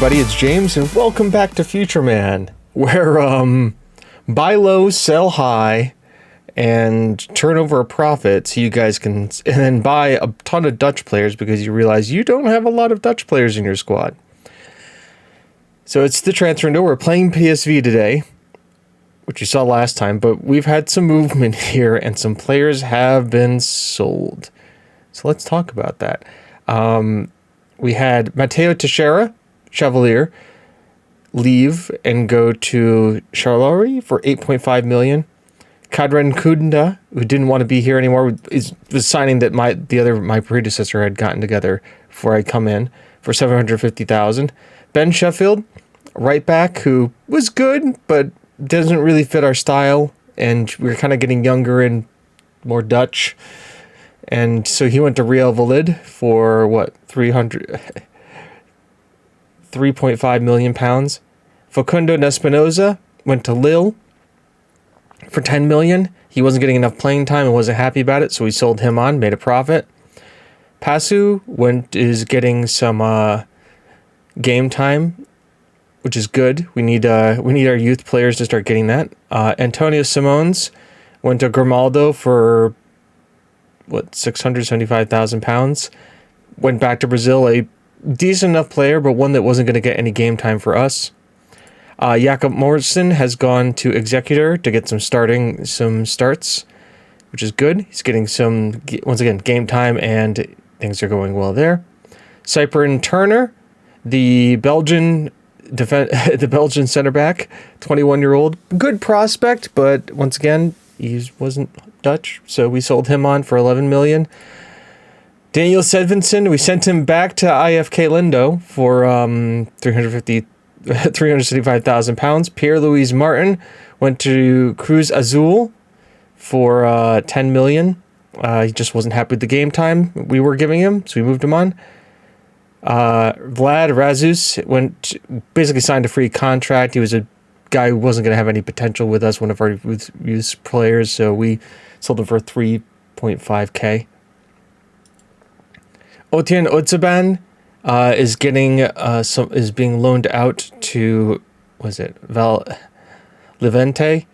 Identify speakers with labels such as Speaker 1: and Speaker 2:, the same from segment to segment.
Speaker 1: everybody, it's James, and welcome back to Futureman, where, buy low, sell high, and turn over a profit so you guys can, and then buy a ton of Dutch players because you realize you don't have a lot of Dutch players in your squad. So it's the transfer window. We're playing PSV today, which you saw last time, but we've had some movement here, and some players have been sold. So let's talk about that. We had Matteo Teixeira, Chevalier, leave and go to Charleroi for 8.5 million. Kadran Kunda, who didn't want to be here anymore, was signing that my predecessor had gotten together before I come in for 750,000. Ben Sheffield, right back, who was good but doesn't really fit our style, and we're kind of getting younger and more Dutch. And so he went to Real Valid for what, 3.5 million pounds. Facundo Nespinosa went to Lille for 10 million. He wasn't getting enough playing time and wasn't happy about it, so we sold him on, made a profit. Pasu is getting some game time, which is good. We need our youth players to start getting that. Antonio Simons went to Grimaldo for 675,000 pounds. Went back to Brazil, a decent enough player, but one that wasn't going to get any game time for us. Jakob Morrison has gone to Executor to get some starts, which is good. He's getting some, once again, game time, and things are going well there. Cyprian Turner, the Belgian center back, 21-year-old, good prospect, but once again, he wasn't Dutch, so we sold him on for 11 million. Daniel Sedvinson, we sent him back to IFK Lindo for 375,000 pounds. Pierre-Louis Martin went to Cruz Azul for 10 million. He just wasn't happy with the game time we were giving him, so we moved him on. Vlad Razus basically signed a free contract. He was a guy who wasn't going to have any potential with us, one of our youth players, so we sold him for 3.5k. Otian Otsaban is being loaned out to Levante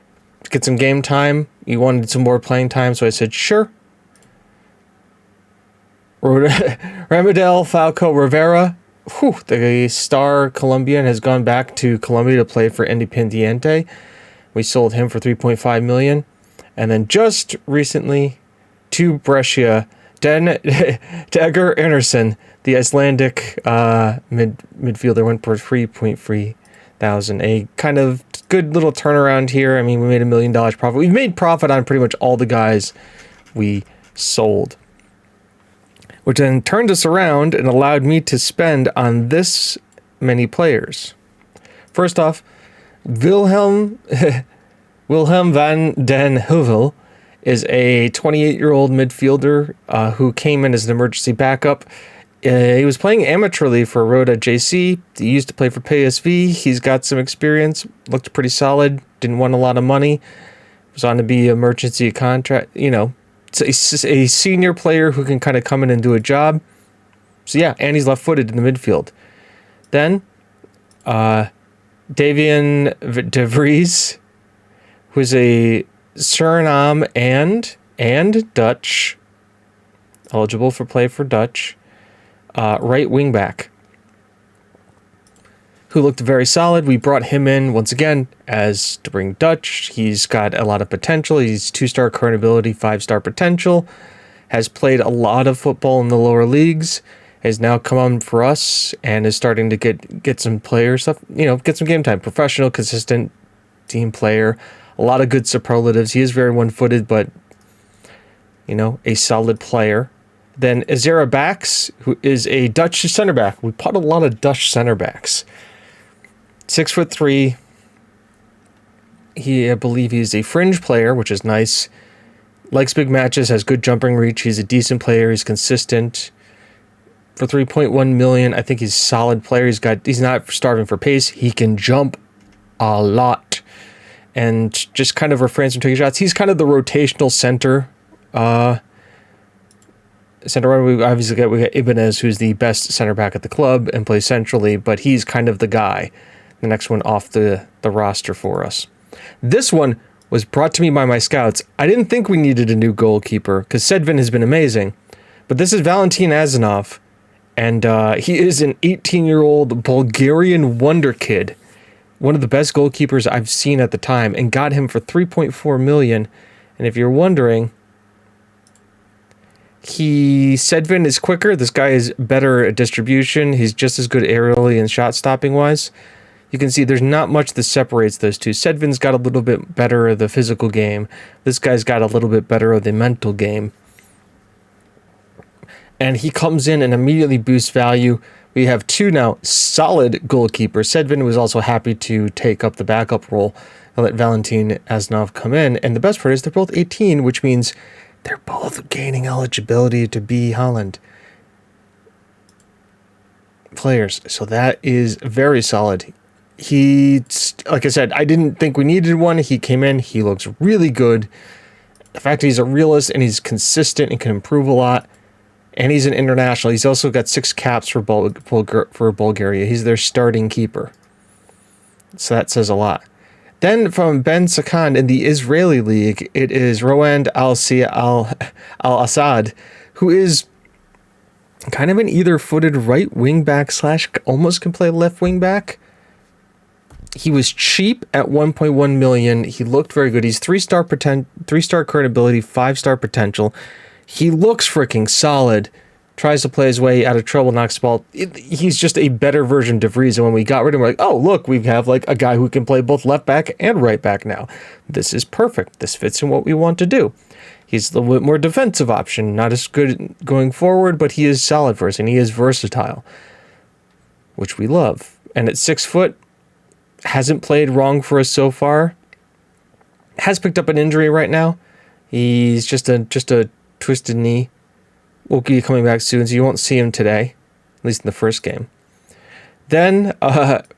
Speaker 1: to get some game time. He wanted some more playing time, so I said sure. Ramadel Falco Rivera, the star Colombian, has gone back to Colombia to play for Independiente. We sold him for 3.5 million. And then just recently to Brescia, Dagger Anderson, the Icelandic midfielder, went for 3.3 thousand. A kind of good little turnaround here. I mean, we made $1 million profit. We've made profit on pretty much all the guys we sold, which then turned us around and allowed me to spend on this many players. First off, Wilhelm van den Heuvel is a 28-year-old midfielder who came in as an emergency backup. He was playing amateurly for Roda JC. He used to play for PSV. He's got some experience, looked pretty solid, didn't want a lot of money, was on to be emergency contract, It's a senior player who can kind of come in and do a job. So yeah, and he's left-footed in the midfield. Then, Davian de Vries, who's a Suriname and Dutch, eligible for play for Dutch, right wing back, who looked very solid. We brought him in once again as to bring Dutch. He's got a lot of potential. He's 2-star current ability, 5-star potential, has played a lot of football in the lower leagues, has now come on for us and is starting to get some player stuff, get some game time. Professional, consistent team player, a lot of good superlatives. He is very one-footed, but a solid player. Then Azera Bax, who is a Dutch center back. We bought a lot of Dutch center backs. 6'3". I believe he's a fringe player, which is nice. Likes big matches, has good jumping reach. He's a decent player. He's consistent. For 3.1 million, I think he's a solid player. He's not starving for pace. He can jump a lot and just kind of refrains from taking shots. He's kind of the rotational center Center right, we got Ibanez, who's the best center back at the club and plays centrally, but he's kind of the guy. The next one off the roster for us. This one was brought to me by my scouts. I didn't think we needed a new goalkeeper because Sedvin has been amazing, but this is Valentin Azanov, and he is an 18-year-old Bulgarian wonder kid, one of the best goalkeepers I've seen at the time, and got him for 3.4 million. And if you're wondering, Sedvin is quicker. This guy is better at distribution. He's just as good aerially and shot stopping wise. You can see there's not much that separates those two. Sedvin's got a little bit better of the physical game. This guy's got a little bit better of the mental game. And he comes in and immediately boosts value. We have two now solid goalkeepers. Sedvin was also happy to take up the backup role and let Valentin Azanov come in. And the best part is they're both 18, which means they're both gaining eligibility to be Holland players. So that is very solid. He, like I said, I didn't think we needed one. He came in. He looks really good. The fact that he's a realist and he's consistent and can improve a lot. And he's an international. He's also got 6 caps for Bulgaria. He's their starting keeper. So that says a lot. Then from Ben Sakan in the Israeli league, it is Roand Al-Assad, who is kind of an either-footed right wing back / almost can play left wing back. He was cheap at 1.1 million. He looked very good. He's 3-star current ability, 5-star potential. He looks freaking solid. Tries to play his way out of trouble, knocks the ball. He's just a better version of De Vries. And when we got rid of him, we're like, oh, look, we have like a guy who can play both left back and right back now. This is perfect. This fits in what we want to do. He's a little bit more defensive option. Not as good going forward, but he is solid for us, and he is versatile, which we love. And at 6 foot, hasn't played wrong for us so far. Has picked up an injury right now. He's just a twisted knee. Will be coming back soon, so you won't see him today, at least in the first game. Then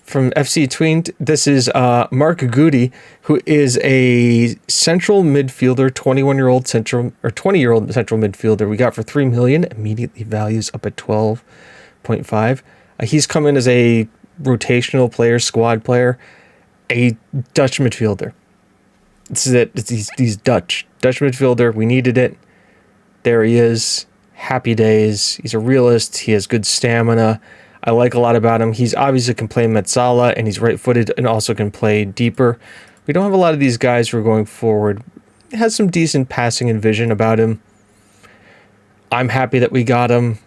Speaker 1: from FC Twente, this is Mark Goody, who is a central midfielder, 20-year-old central midfielder. We got for 3 million. Immediately values up at 12.5. He's come in as a rotational player, squad player, a Dutch midfielder. This is it. He's Dutch midfielder. We needed it. There he is. Happy days. He's a realist. He has good stamina. I like a lot about him. He's obviously can play Metzala, and he's right-footed and also can play deeper. We don't have a lot of these guys who are going forward. He has some decent passing and vision about him. I'm happy that we got him.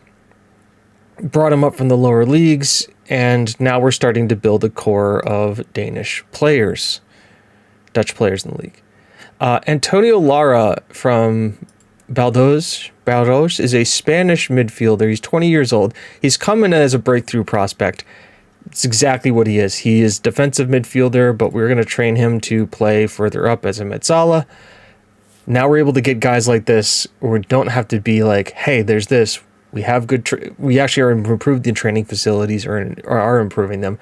Speaker 1: Brought him up from the lower leagues, and now we're starting to build a core of Dutch players in the league. Antonio Lara from Baldos is a Spanish midfielder. He's 20 years old. He's coming as a breakthrough prospect. It's exactly what he is. He is defensive midfielder, but we're going to train him to play further up as a Metzala. Now we're able to get guys like this where we don't have to be like, hey, there's this. We have good. We actually are improved the training facilities or are improving them,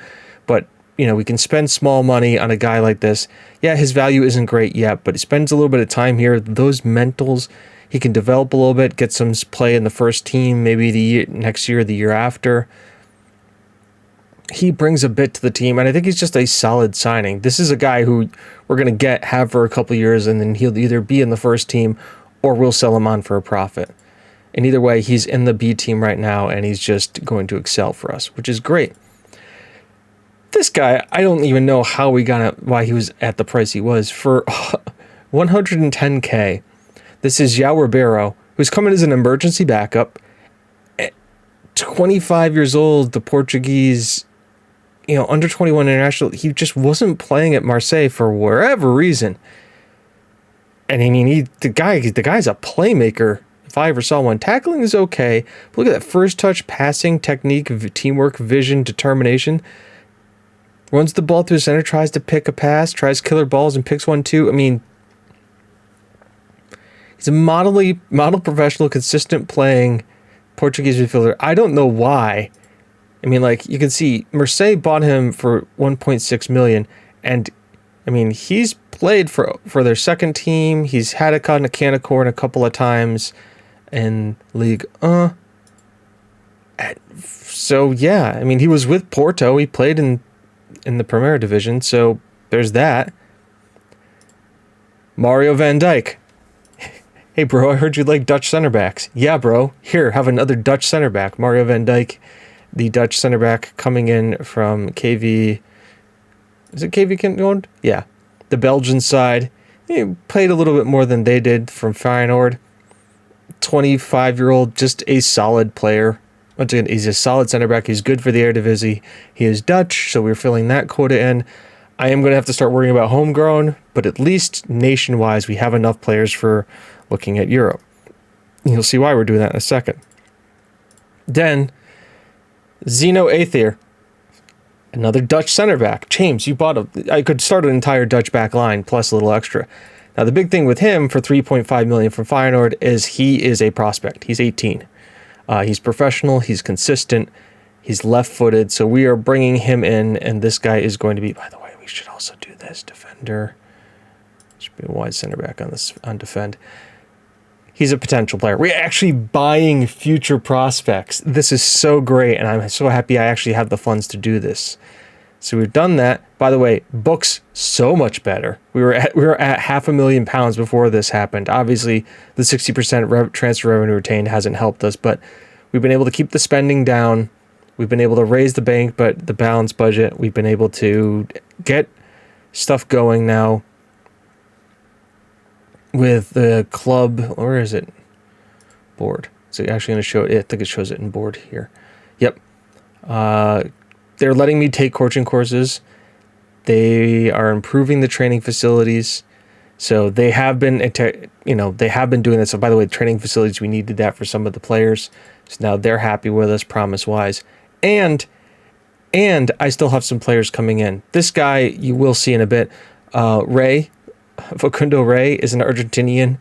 Speaker 1: but we can spend small money on a guy like this. Yeah, his value isn't great yet, but he spends a little bit of time here. Those mentals, he can develop a little bit, get some play in the first team, maybe next year, the year after. He brings a bit to the team, and I think he's just a solid signing. This is a guy who we're going to have for a couple of years, and then he'll either be in the first team or we'll sell him on for a profit. And either way, he's in the B team right now, and he's just going to excel for us, which is great. This guy, I don't even know how we got it, why he was at the price he was for 110K. This is João Ribeiro, who's coming as an emergency backup. At 25 years old, the Portuguese, under 21 international, he just wasn't playing at Marseille for whatever reason. And I mean, the guy's a playmaker. If I ever saw one. Tackling is okay. But look at that first touch, passing, technique, teamwork, vision, determination. Runs the ball through the center, tries to pick a pass, tries killer balls and picks one too. I mean, he's a model professional, consistent playing Portuguese midfielder. I don't know why. I mean, like, you can see Marseille bought him for 1.6 million, and I mean, he's played for their second team. He's had a Canacore a couple of times. in League. So yeah, I mean, he was with Porto. He played in the Premier Division. So there's that. Mario van Dijk. Hey, bro, I heard you like Dutch center backs. Yeah, bro. Here, have another Dutch center back. Mario van Dijk, the Dutch center back coming in from KV. Is it KV Kentland? Yeah. The Belgian side. He played a little bit more than they did from Feyenoord. 25-year-old, just a solid player. Once again, he's a solid center back. He's good for the Eredivisie. He is Dutch, so we're filling that quota in. I am going to have to start worrying about homegrown, but at least nation-wise, we have enough players for looking at Europe. You'll see why we're doing that in a second. Then, Zeno Aether, another Dutch center back. James, I could start an entire Dutch back line plus a little extra. Now, the big thing with him for 3.5 million from Feyenoord is he is a prospect. He's 18. He's professional. He's consistent. He's left-footed. So we are bringing him in, and this guy is going to be. By the way, we should also do this defender. Should be a wide center back on defend. He's a potential player. We're actually buying future prospects. This is so great, and I'm so happy I actually have the funds to do this. So we've done that. By the way, books so much better. We were at £500,000 before this happened. Obviously, the 60% transfer revenue retained hasn't helped us, but we've been able to keep the spending down. We've been able to raise the the balance budget. We've been able to get stuff going now with the club. Where is it? Board. Is it actually going to show it? I think it shows it in board here. Yep. They're letting me take coaching courses. They are improving the training facilities. So they have been, they have been doing that. So by the way, training facilities, we needed that for some of the players. So now they're happy with us, promise-wise. And I still have some players coming in. This guy you will see in a bit. Facundo Rey is an Argentinian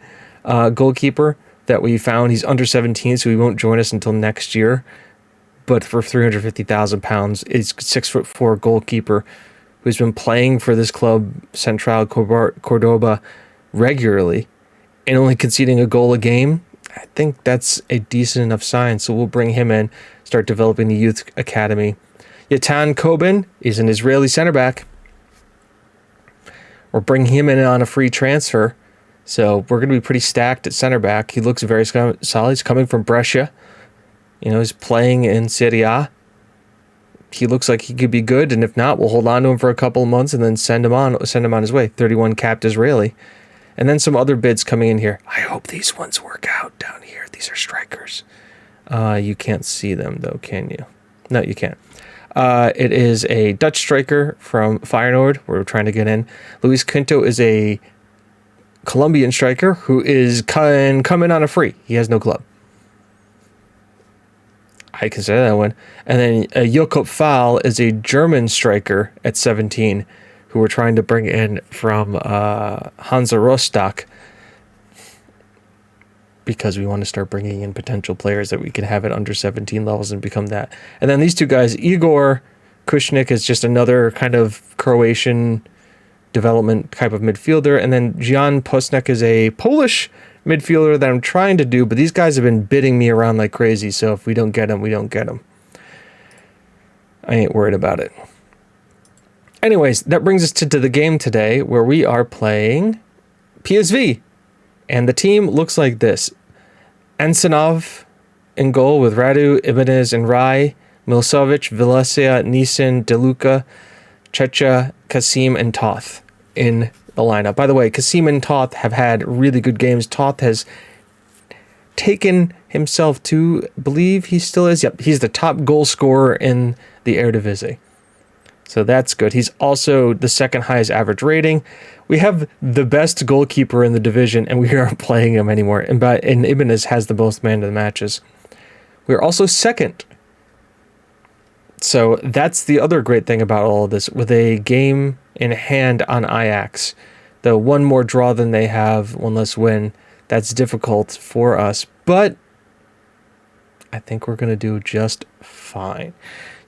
Speaker 1: goalkeeper that we found. He's under 17, so he won't join us until next year. But for £350,000, he's 6'4" goalkeeper who's been playing for this club, Central Cordoba, regularly and only conceding a goal a game. I think that's a decent enough sign. So we'll bring him in, start developing the youth academy. Yatan Kobin is an Israeli center back. We're bringing him in on a free transfer. So we're going to be pretty stacked at center back. He looks very solid. He's coming from Brescia. He's playing in Serie A. He looks like he could be good, and if not, we'll hold on to him for a couple of months and then send him on his way. 31 capped Israeli. And then some other bids coming in here. I hope these ones work out down here. These are strikers. You can't see them, though, can you? No, you can't. It is a Dutch striker from Feyenoord. We're trying to get in. Luis Quinto is a Colombian striker who is coming on a free. He has no club. I consider that one. And then Jakob Fahl is a German striker at 17 who we're trying to bring in from Hansa Rostock because we want to start bringing in potential players that we can have at under 17 levels and become that. And then these two guys, Igor Kushnik is just another kind of Croatian development type of midfielder. And then Jan Posnek is a Polish midfielder that I'm trying to do, but these guys have been bidding me around like crazy, so if we don't get them, we don't get them. I ain't worried about it. Anyways, that brings us to the game today, where we are playing PSV, and the team looks like this. Ansanov in goal with Radu, Ibanez, and Rai, Milsovic, Vilesia, Nisan, Deluca, Checha, Kasim, and Toth in the lineup. By the way, Kasim and Toth have had really good games. Toth has taken himself to believe he still is. Yep, he's the top goal scorer in the Eredivisie. So that's good. He's also the second highest average rating. We have the best goalkeeper in the division, and we aren't playing him anymore. And Ibanez has the most man of the matches. We're also second. So that's the other great thing about all of this. With a game in hand on Ajax, the one more draw than they have, one less win, that's difficult for us. But I think we're going to do just fine.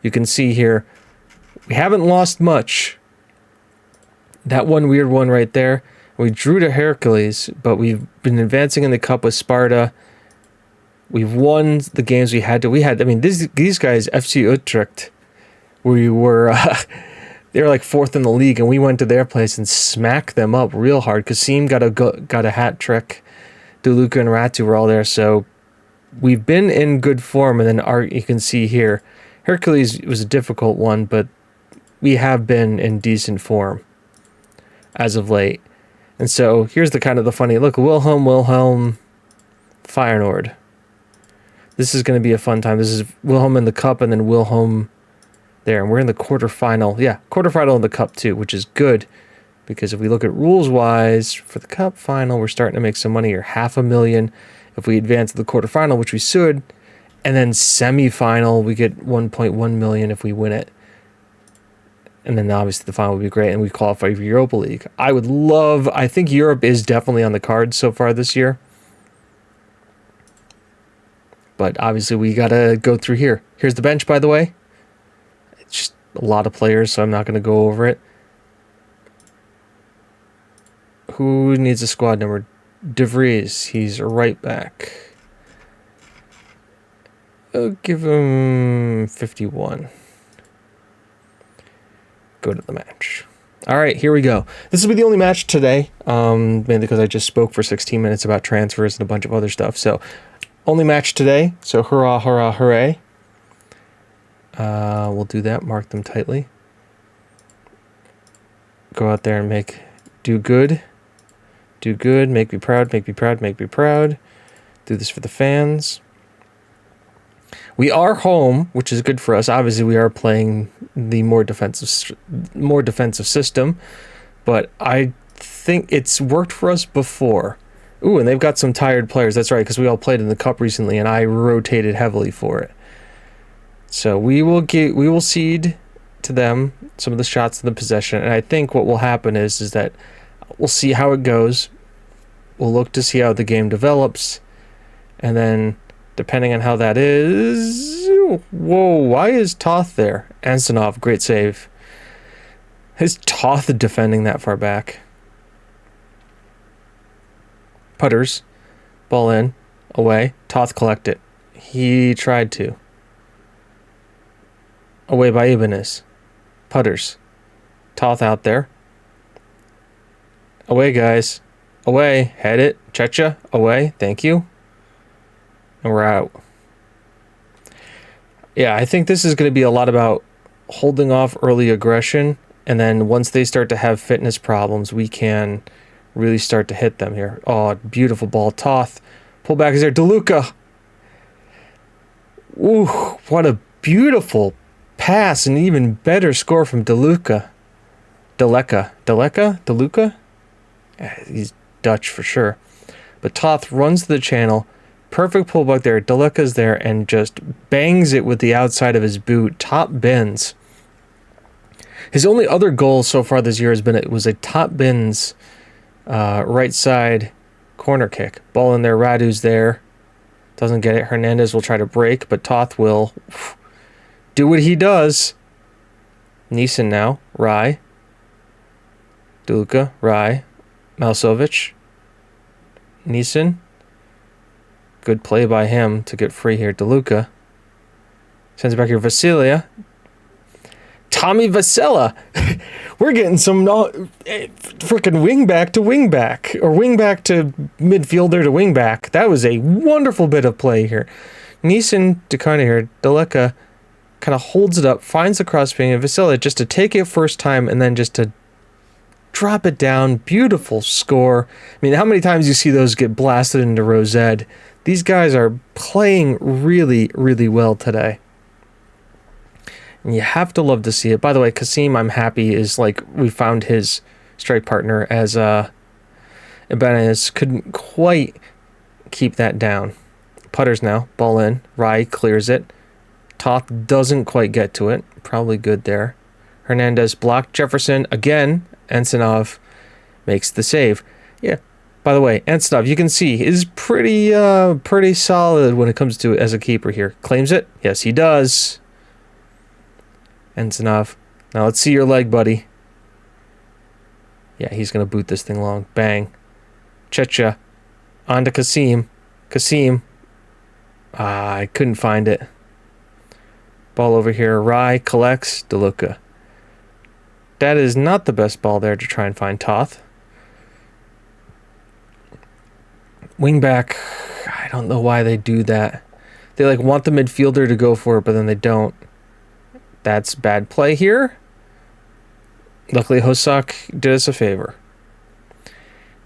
Speaker 1: You can see here, we haven't lost much. That one weird one right there. We drew to Hercules, but we've been advancing in the cup with Sparta. We've won the games we had to. I mean, these guys, FC Utrecht, we were, they were like 4th in the league, and we went to their place and smacked them up real hard. Kasim got a hat trick. DeLuca and Ratu were all there, so we've been in good form. And then you can see here, Hercules was a difficult one, but we have been in decent form as of late. And so here's the funny look. Wilhelm, Feyenoord. This is going to be a fun time. This is Wilhelm in the cup, and then Wilhelm there. And we're in the quarterfinal. Yeah, quarterfinal in the cup too, which is good. Because if we look at rules-wise, for the cup final, we're starting to make some money here. $500,000 if we advance to the quarterfinal, which we should. And then semi-final, we get $1.1 million if we win it. And then obviously the final would be great, and we qualify for Europa League. I think Europe is definitely on the cards so far this year. But obviously we got to go through here. Here's the bench, by the way. It's just a lot of players, so I'm not going to go over it. Who needs a squad number? De Vries. He's a right back. I'll give him 51. Go to the match. All right, here we go. This will be the only match today, mainly because I just spoke for 16 minutes about transfers and a bunch of other stuff. So, only match today. So, hurrah, hurrah, hooray. We'll do that. Mark them tightly. Go out there and do good. Do good. Make me proud. Make me proud. Make me proud. Do this for the fans. We are home, which is good for us. Obviously, we are playing the more defensive system, but I think it's worked for us before. Ooh, and they've got some tired players. That's right, because we all played in the cup recently, and I rotated heavily for it. So we will cede to them some of the shots in the possession, and I think what will happen is that we'll see how it goes. We'll look to see how the game develops, and then depending on how that is... Whoa, why is Toth there? Antonov, great save. Is Toth defending that far back? Putters. Ball in. Away. Toth collect it. He tried to. Away by Ibanez. Putters. Toth out there. Away, guys. Away. Head it. Checha. Away. Thank you. And we're out. Yeah, I think this is going to be a lot about holding off early aggression, and then once they start to have fitness problems, we can really start to hit them here. Oh, beautiful ball. Toth. Pull back is there. DeLuca. Ooh, what a beautiful pass, and even better score from DeLuca. DeLuca? He's Dutch for sure. But Toth runs to the channel. Perfect pullback there. DeLuca's there and just bangs it with the outside of his boot. Top bins. His only other goal so far this year was a top bins right side corner kick. Ball in there. Radu's there. Doesn't get it. Hernandez will try to break, but Toth will do what he does. Neeson now. Rai. DeLuca. Rai. Malsovic. Neeson. Good play by him to get free here. DeLuca. Sends it back here. Vasilia. Tommy Vasella. We're getting some freaking wing back to wing back. Or wing back to midfielder to wing back. That was a wonderful bit of play here. Neeson to kind of here. DeLuca kind of holds it up. Finds the cross being. And Vasella just to take it first time and then just to drop it down. Beautiful score. I mean, how many times you see those get blasted into Rosette? These guys are playing really, really well today. And you have to love to see it. By the way, Kasim, I'm happy, is like we found his strike partner as Ibanez couldn't quite keep that down. Putters now. Ball in. Rai clears it. Toth doesn't quite get to it. Probably good there. Hernandez blocked. Jefferson again. Antonov makes the save. Yeah. By the way, Antonov, you can see, is pretty solid when it comes to as a keeper here. Claims it? Yes, he does. Antonov. Now let's see your leg, buddy. Yeah, he's going to boot this thing long. Bang. Checha. On to Kasim. Kasim. I couldn't find it. Ball over here. Rai collects DeLuca. That is not the best ball there to try and find Toth. Wingback. I don't know why they do that. They like want the midfielder to go for it, but then they don't. That's bad play here. Luckily, Hosak did us a favor.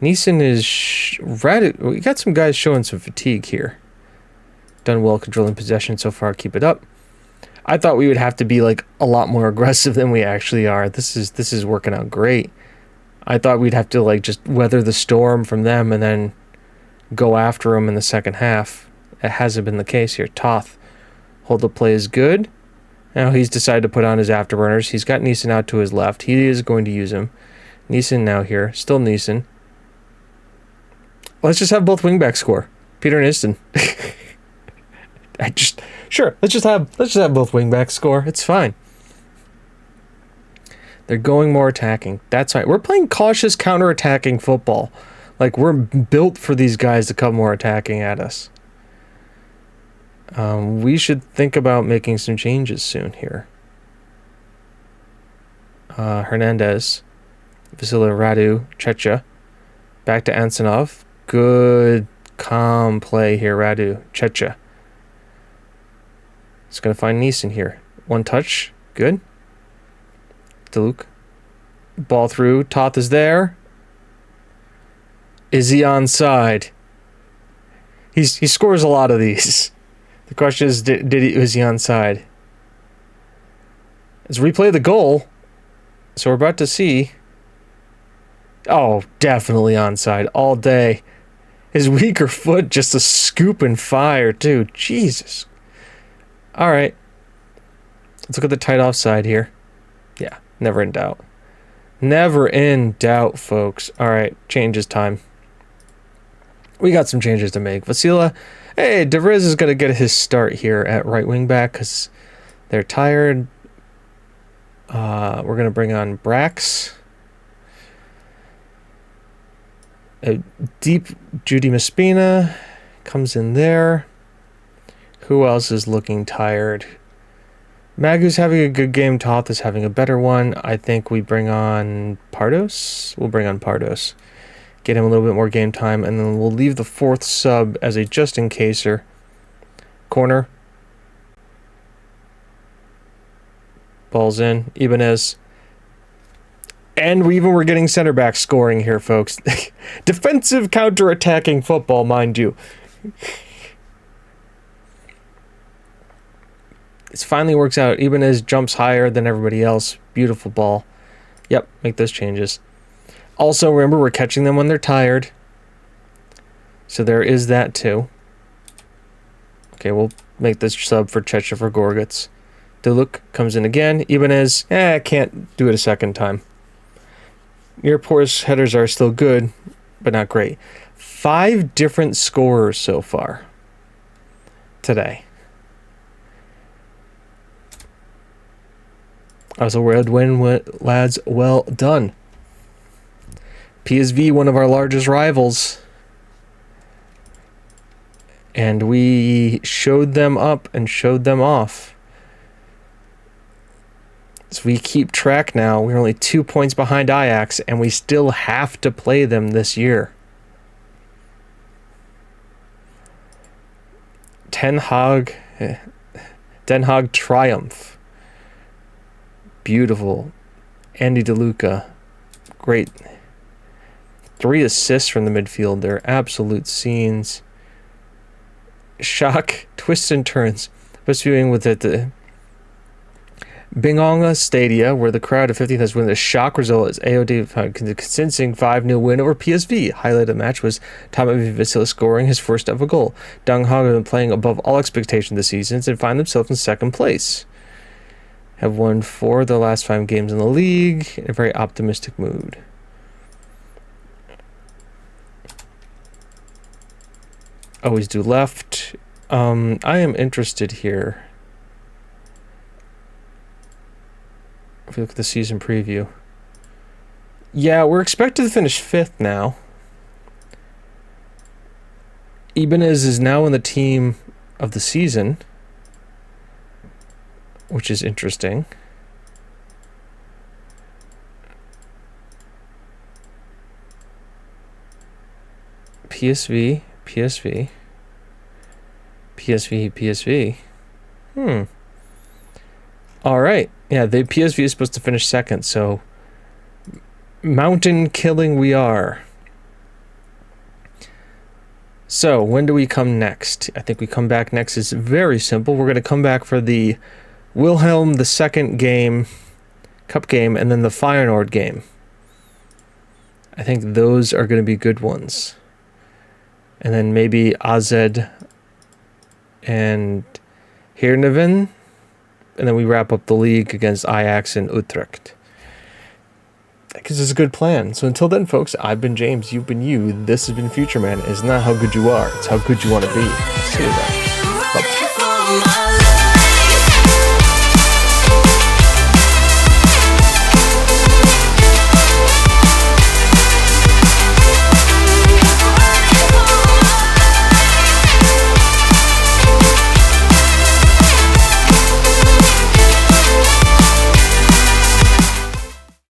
Speaker 1: Neeson is ready. We got some guys showing some fatigue here. Done well controlling possession so far. Keep it up. I thought we would have to be like a lot more aggressive than we actually are. This is working out great. I thought we'd have to like just weather the storm from them and then go after them in the second half. It hasn't been the case here. Toth, hold the play is good. Now he's decided to put on his afterburners. He's got Neeson out to his left. He is going to use him. Neeson now here. Still Neeson. Let's just have both wingbacks score. Peter and Iston. Let's just have both wingbacks score. It's fine. They're going more attacking. That's right. We're playing cautious counter-attacking football. Like, we're built for these guys to come more attacking at us. We should think about making some changes soon here. Hernandez, Vasily Radu, Checha, back to Ansanov. Good, calm play here, Radu, Checha. It's going to find Neeson here. One touch, good. DeLuca. Ball through, Toth is there. Is he onside? He scores a lot of these. The question is, was he onside? Let's replay the goal. So we're about to see. Oh, definitely onside all day. His weaker foot just a scoop and fire, too. Jesus. All right. Let's look at the tight offside here. Yeah, never in doubt. Never in doubt, folks. All right, changes time. We got some changes to make. Vasila, hey, DeVriz is going to get his start here at right wing back because they're tired. We're going to bring on Brax. A deep Judy Maspina comes in there. Who else is looking tired? Magu's having a good game. Toth is having a better one. I think we bring on Pardos. We'll bring on Pardos. Get him a little bit more game time, and then we'll leave the fourth sub as a just-in-caser. Corner. Ball's in. Ibanez. And we're getting center back scoring here, folks. Defensive counter-attacking football, mind you. It finally works out. Ibanez jumps higher than everybody else. Beautiful ball. Yep, make those changes. Also, remember, we're catching them when they're tired. So there is that, too. Okay, we'll make this sub for Checha for Gorgutz. Duluk comes in again. Ibanez, can't do it a second time. Mirpor's headers are still good, but not great. 5 different scorers so far today. That was a red win, lads. Well done. PSV, one of our largest rivals. And we showed them up and showed them off. So we keep track now. We're only 2 points behind Ajax, and we still have to play them this year. Den Haag triumph. Beautiful. Andy DeLuca. Great. 3 assists from the midfield. They're absolute scenes. Shock, twists and turns. Pursuing with it, the Bingonga Stadia, where the crowd of 15th has won. The shock result is AOD convincing 5-0 win over PSV. Highlight of the match was Tommy Vasila scoring his first ever goal. Dang Hog have been playing above all expectation this season and find themselves in second place. Have won 4 of the last 5 games in the league. In a very optimistic mood. Always do left. I am interested here. If you look at the season preview. Yeah, we're expected to finish 5th now. Ibanez is now in the team of the season, which is interesting. PSV. All right. Yeah, the PSV is supposed to finish second, so mountain killing we are. So, when do we come next? I think we come back next. It's very simple. We're going to come back for the Wilhelm II game, Cup game, and then the Feyenoord game. I think those are going to be good ones. And then maybe AZ and Heerenveen. And then we wrap up the league against Ajax and Utrecht. Because it's a good plan. So until then, folks, I've been James, you've been you, this has been Futureman. It's not how good you are, it's how good you want to be. See you then. Bye-bye.